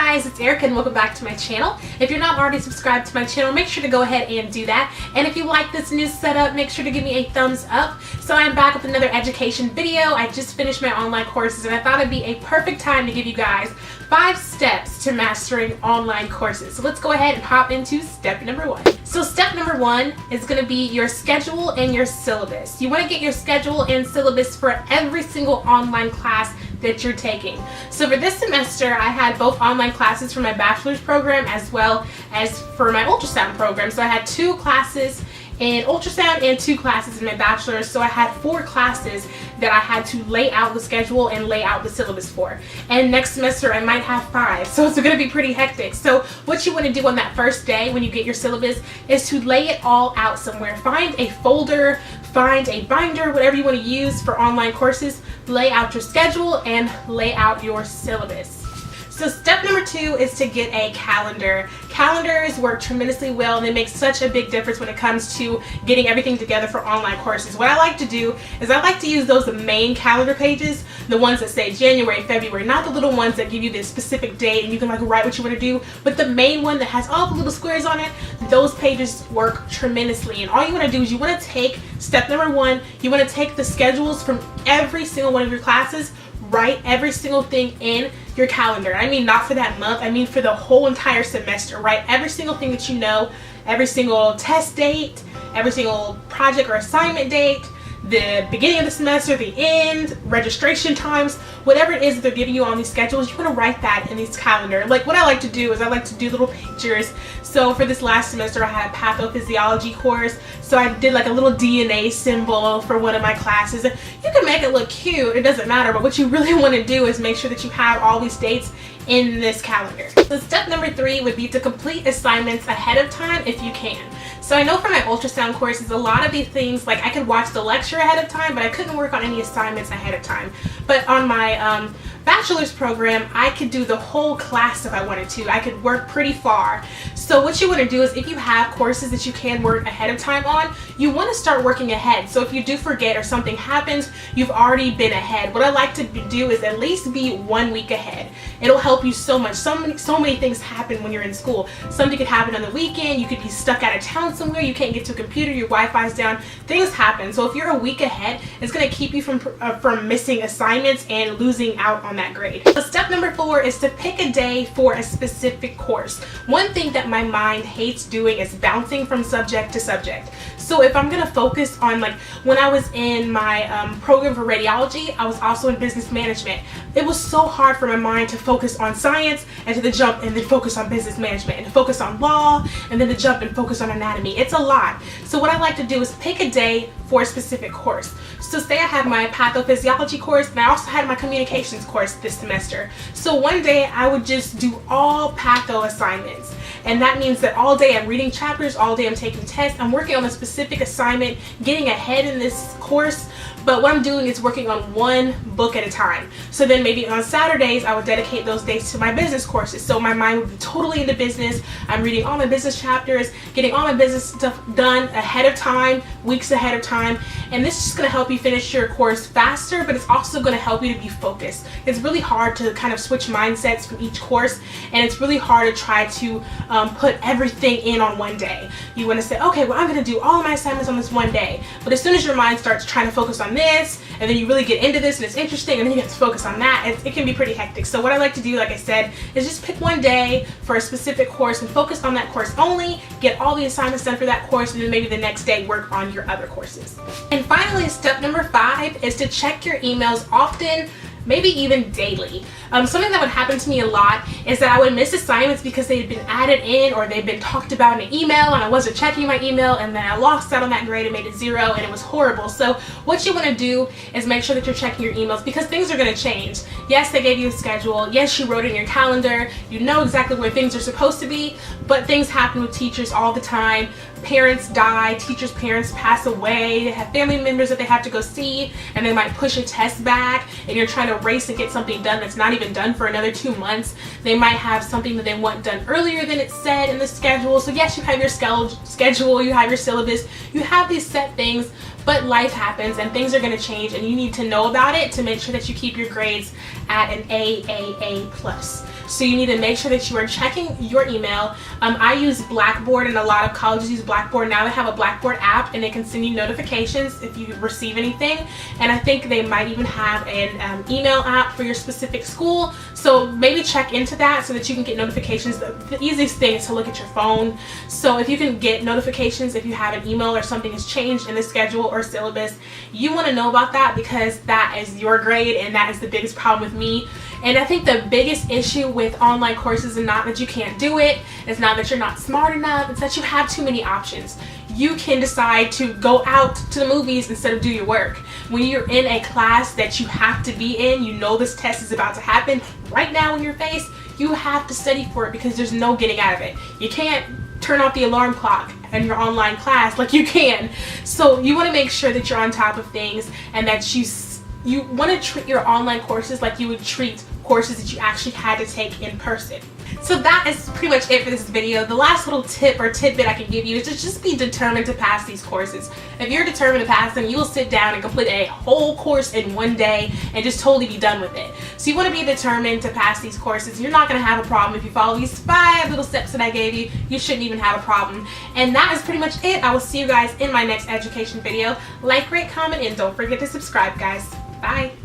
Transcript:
guys, it's Erica and welcome back to my channel. If you're not already subscribed to my channel, make sure to go ahead and do that. And if you like this new setup, make sure to give me a thumbs up. So I'm back with another education video. I just finished my online courses and I thought it'd be a perfect time to give you guys 5 steps to mastering online courses. So let's go ahead and hop into step number 1. So step number 1 is going to be your schedule and your syllabus. You want to get your schedule and syllabus for every single online class that you're taking. So for this semester, I had both online classes for my bachelor's program as well as for my ultrasound program. So I had 2 classes in ultrasound and 2 classes in my bachelor's. So I had 4 classes that I had to lay out the schedule and lay out the syllabus for. And next semester I might have 5, so it's going to be pretty hectic. So what you want to do on that first day when you get your syllabus is to lay it all out somewhere. Find a folder, find a binder, whatever you want to use for online courses. Lay out your schedule and lay out your syllabus. So step number 2 is to get a calendar. Calendars work tremendously well and they make such a big difference when it comes to getting everything together for online courses. What I like to do is I like to use those main calendar pages, the ones that say January, February, not the little ones that give you the specific date and you can like write what you want to do, but the main one that has all the little squares on it. Those pages work tremendously, and all you want to do is you want to take step number 1, you want to take the schedules from every single one of your classes, write every single thing in your calendar. I mean not for that month, I mean for the whole entire semester. Write every single thing that you know, every single test date, every single project or assignment date, the beginning of the semester, the end, registration times, whatever it is that they're giving you on these schedules, you want to write that in these calendar. Like what I like to do is I like to do little pictures. So for this last semester I had a pathophysiology course, so I did like a little DNA symbol for one of my classes. You can make it look cute, it doesn't matter, but what you really want to do is make sure that you have all these dates in this calendar. So step number 3 would be to complete assignments ahead of time if you can. So I know for my ultrasound courses, a lot of these things, like I could watch the lecture ahead of time, but I couldn't work on any assignments ahead of time. But on my bachelor's program, I could do the whole class if I wanted to. I could work pretty far. So what you want to do is if you have courses that you can work ahead of time on, you want to start working ahead. So if you do forget or something happens, you've already been ahead. What I like to do is at least be 1 week ahead. It'll help you so much. So many things happen when you're in school. Something could happen on the weekend. You could be stuck out of town somewhere. You can't get to a computer. Your Wi-Fi's down. Things happen. So if you're a week ahead, it's going to keep you from missing assignments and losing out on that grade. So step number 4 is to pick a day for a specific course. One thing that my mind hates doing is bouncing from subject to subject. So if I'm going to focus on, like when I was in my program for radiology, I was also in business management. It was so hard for my mind to focus on science and to jump and then focus on business management and to focus on law and then to jump and focus on anatomy. It's a lot. So what I like to do is pick a day for a specific course. So say I had my pathophysiology course and I also had my communications course this semester. So one day I would just do all patho assignments. And that means that all day I'm reading chapters, all day I'm taking tests, I'm working on a specific assignment, getting ahead in this course, but what I'm doing is working on one book at a time. So then maybe on Saturdays I would dedicate those days to my business courses. So my mind would be totally into business. I'm reading all my business chapters, getting all my business stuff done ahead of time, weeks ahead of time, and this is just going to help you finish your course faster, but it's also going to help you to be focused. It's really hard to kind of switch mindsets from each course, and it's really hard to try to put everything in on one day. You want to say, okay, well I'm going to do all of my assignments on this one day, but as soon as your mind starts trying to focus on this, and then you really get into this and it's interesting, and then you have to focus on that, it can be pretty hectic. So what I like to do, like I said, is just pick one day for a specific course and focus on that course only, get all the assignments done for that course, and then maybe the next day work on your other courses. And finally, step number 5 is to check your emails often, maybe even daily. Something that would happen to me a lot is that I would miss assignments because they had been added in or they'd been talked about in an email and I wasn't checking my email, and then I lost out on that grade and made it 0 and it was horrible. So what you want to do is make sure that you're checking your emails because things are going to change. Yes, they gave you a schedule. Yes, you wrote it in your calendar. You know exactly where things are supposed to be, but things happen with teachers all the time. Parents die, teachers' parents pass away, they have family members that they have to go see, and they might push a test back, and you're trying to race and get something done that's not even done for another 2 months. They might have something that they want done earlier than it said in the schedule. So yes, you have your schedule, you have your syllabus, you have these set things, but life happens and things are going to change, and you need to know about it to make sure that you keep your grades at an A+. So you need to make sure that you are checking your email. I use Blackboard, and a lot of colleges use Blackboard. Now they have a Blackboard app, and it can send you notifications if you receive anything. And I think they might even have an email app for your specific school. So maybe check into that so that you can get notifications. The easiest thing is to look at your phone. So if you can get notifications if you have an email or something has changed in the schedule or syllabus, you want to know about that, because that is your grade, and that is the biggest problem with me. And I think the biggest issue with online courses is not that you can't do it, it's not that you're not smart enough, it's that you have too many options. You can decide to go out to the movies instead of do your work. When you're in a class that you have to be in, you know this test is about to happen right now in your face, you have to study for it, because there's no getting out of it. You can't turn off the alarm clock in your online class like you can. So you want to make sure that you're on top of things, and that you want to treat your online courses like you would treat courses that you actually had to take in person. So that is pretty much it for this video. The last little tip or tidbit I can give you is to just be determined to pass these courses. If you're determined to pass them, you will sit down and complete a whole course in one day and just totally be done with it. So you want to be determined to pass these courses. You're not going to have a problem if you follow these 5 little steps that I gave you. You shouldn't even have a problem. And that is pretty much it. I will see you guys in my next education video. Like, rate, comment, and don't forget to subscribe, guys. Bye.